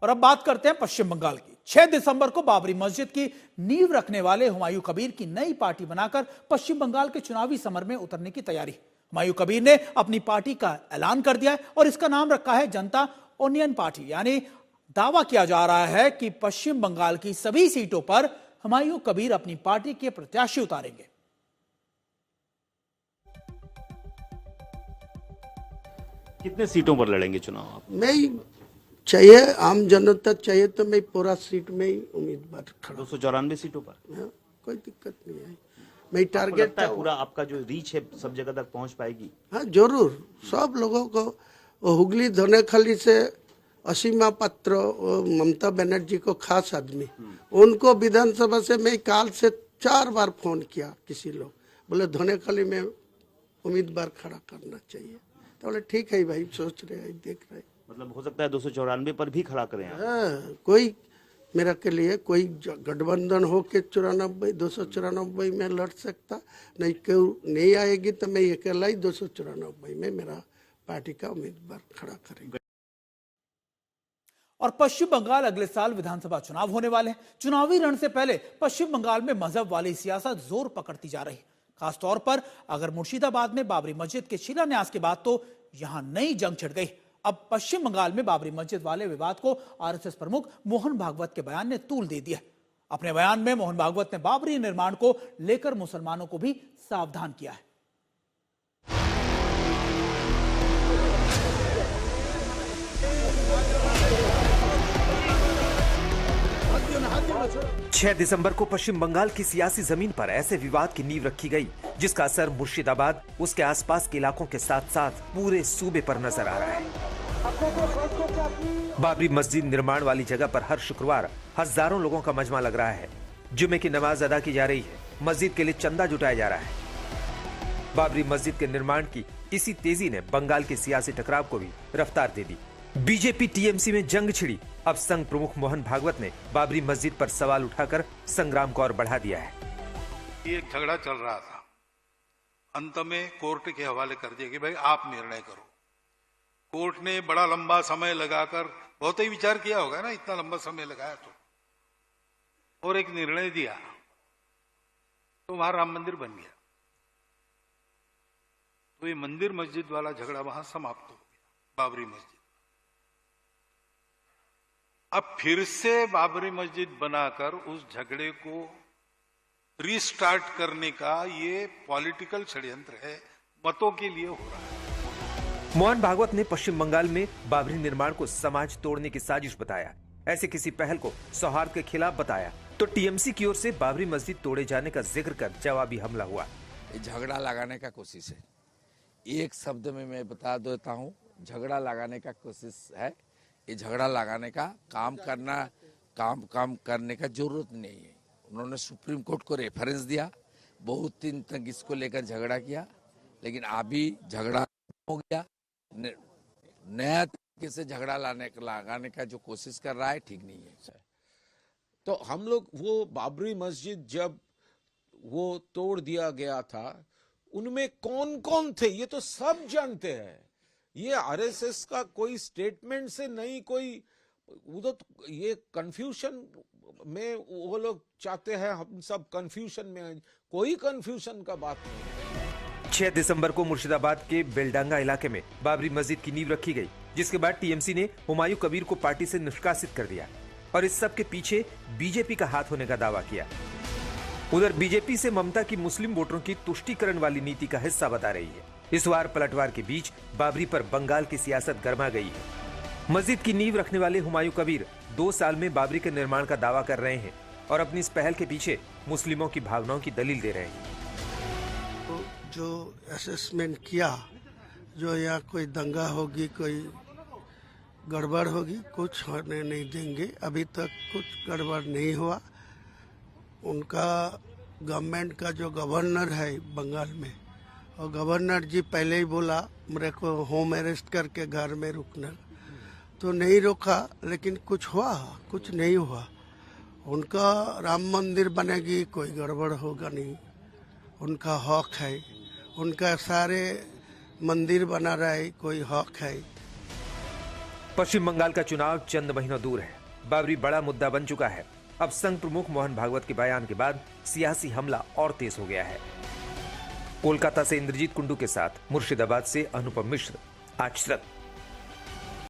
और अब बात करते हैं पश्चिम बंगाल की। 6 दिसंबर को बाबरी मस्जिद की नींव रखने वाले हुमायूं कबीर की नई पार्टी बनाकर पश्चिम बंगाल के चुनावी समर में उतरने की तैयारी। हुमायूं कबीर ने अपनी पार्टी का ऐलान कर दिया है और इसका नाम रखा है जनता यूनियन पार्टी। यानी दावा किया जा रहा है कि पश्चिम बंगाल की सभी सीटों पर हुमायूं कबीर अपनी पार्टी के प्रत्याशी उतारेंगे। कितने सीटों पर लड़ेंगे चुनाव आप? मैं चाहिए आम जनता चाहिए तो मैं पूरा सीट में ही उम्मीदवार खड़ा। 294 सीटों पर कोई दिक्कत नहीं है। मैं टारगेट था पूरा आपका जो रीच है सब जगह तक पहुंच पाएगी? हाँ जरूर, सब लोगों को हुगली धनेखाली से असीमा पात्र ममता बनर्जी को खास आदमी, उनको विधानसभा से मैं काल से 4 बार फोन किया। किसी लोग बोले धनेखाली में उम्मीदवार खड़ा करना चाहिए, तो बोले ठीक है भाई, सोच रहे हैं, देख रहे हैं। मतलब हो सकता है 294 पर भी खड़ा करें आप? कोई मेरा के लिए कोई गठबंधन हो के 294 में लड़ सकता नहीं, क्यों नहीं आएगी तो मैं अकेला ही 294 में मेरा पार्टी का उम्मीदवार खड़ा करेंगे। और पश्चिम बंगाल अगले साल विधानसभा चुनाव होने वाले हैं। चुनावी रण से पहले पश्चिम बंगाल में मजहब वाली सियासत जोर पकड़ती जा रही है। खासतौर पर अगर मुर्शिदाबाद में बाबरी मस्जिद के शिलान्यास के बाद तो यहां नई जंग छिड़ गई। अब पश्चिम बंगाल में बाबरी मस्जिद वाले विवाद को आरएसएस प्रमुख मोहन भागवत के बयान ने तूल दे दिया। अपने बयान में मोहन भागवत ने बाबरी निर्माण को लेकर मुसलमानों को भी सावधान किया है। 6 दिसंबर को पश्चिम बंगाल की सियासी जमीन पर ऐसे विवाद की नींव रखी गई जिसका असर मुर्शिदाबाद, उसके आसपास के इलाकों के साथ साथ पूरे सूबे पर नजर आ रहा है। बाबरी मस्जिद निर्माण वाली जगह पर हर शुक्रवार हजारों लोगों का मजमा लग रहा है। जुमे की नमाज अदा की जा रही है, मस्जिद के लिए चंदा जुटाया जा रहा है। बाबरी मस्जिद के निर्माण की इसी तेजी ने बंगाल के सियासी टकराव को भी रफ्तार दे दी। बीजेपी टीएमसी में जंग छिड़ी। अब संघ प्रमुख मोहन भागवत ने बाबरी मस्जिद पर सवाल उठाकर संग्राम को और बढ़ा दिया है। ये एक झगड़ा चल रहा था, अंत में कोर्ट के हवाले कर दिया कि भाई आप निर्णय करो। कोर्ट ने बड़ा लंबा समय लगाकर बहुत ही विचार किया होगा ना, इतना लंबा समय लगाया तो, और एक निर्णय दिया तो वहां राम मंदिर बन गया। तो ये मंदिर मस्जिद वाला झगड़ा वहां समाप्त हो गया, बाबरी मस्जिद। अब फिर से बाबरी मस्जिद बनाकर उस झगड़े को रीस्टार्ट करने का ये पॉलिटिकल षड्यंत्र है, मतों के लिए हो रहा है। मोहन भागवत ने पश्चिम बंगाल में बाबरी निर्माण को समाज तोड़ने की साजिश बताया। ऐसे किसी पहल को सौहार्द के खिलाफ बताया तो टीएमसी की ओर से बाबरी मस्जिद तोड़े जाने का जिक्र कर जवाबी हमला हुआ। झगड़ा लगाने का कोशिश है, एक शब्द में मैं बता देता हूँ, झगड़ा लगाने का कोशिश है। ये झगड़ा लगाने का काम करने का जरूरत नहीं है। उन्होंने सुप्रीम कोर्ट को रेफरेंस दिया, बहुत दिन तक इसको लेकर झगड़ा किया, लेकिन अभी झगड़ा हो गया। नया तरीके से झगड़ा लगाने का जो कोशिश कर रहा है ठीक नहीं है। तो हम लोग वो बाबरी मस्जिद जब वो तोड़ दिया गया था, उनमें कौन कौन थे ये तो सब जानते हैं। ये आरएसएस का कोई स्टेटमेंट से नहीं, कोई वो ये कंफ्यूजन में वो लोग चाहते हैं हम सब कंफ्यूजन में, कोई कंफ्यूजन का बात नहीं। 6 दिसंबर को मुर्शिदाबाद के बेलडांगा इलाके में बाबरी मस्जिद की नींव रखी गई, जिसके बाद टीएमसी ने हुमायूं कबीर को पार्टी से निष्कासित कर दिया और इस सब के पीछे बीजेपी का हाथ होने का दावा किया। उधर बीजेपी से ममता की मुस्लिम वोटरों की तुष्टीकरण वाली नीति का हिस्सा बता रही है। इस बार पलटवार के बीच बाबरी पर बंगाल की सियासत गर्मा गई है। मस्जिद की नींव रखने वाले हुमायूं कबीर 2 साल में बाबरी के निर्माण का दावा कर रहे हैं और अपनी इस पहल के पीछे मुस्लिमों की भावनाओं की दलील दे रहे हैं। तो जो असेसमेंट किया, जो यहाँ कोई दंगा होगी, कोई गड़बड़ होगी, कुछ होने नहीं देंगे। अभी तक कुछ गड़बड़ नहीं हुआ। उनका गवर्नमेंट का जो गवर्नर है बंगाल में, और गवर्नर जी पहले ही बोला मेरे को होम अरेस्ट करके घर में रुकना, तो नहीं रोका, लेकिन कुछ हुआ, कुछ नहीं हुआ। उनका राम मंदिर बनेगी, कोई गड़बड़ होगा नहीं, उनका हक है। उनका सारे मंदिर बना रहा है, कोई हक है। पश्चिम बंगाल का चुनाव चंद महीनों दूर है। बाबरी बड़ा मुद्दा बन चुका है। अब संघ प्रमुख मोहन भागवत के बयान के बाद सियासी हमला और तेज हो गया है। कोलकाता से इंद्रजीत कुंडू के साथ मुर्शिदाबाद से अनुपम मिश्र, आज तक।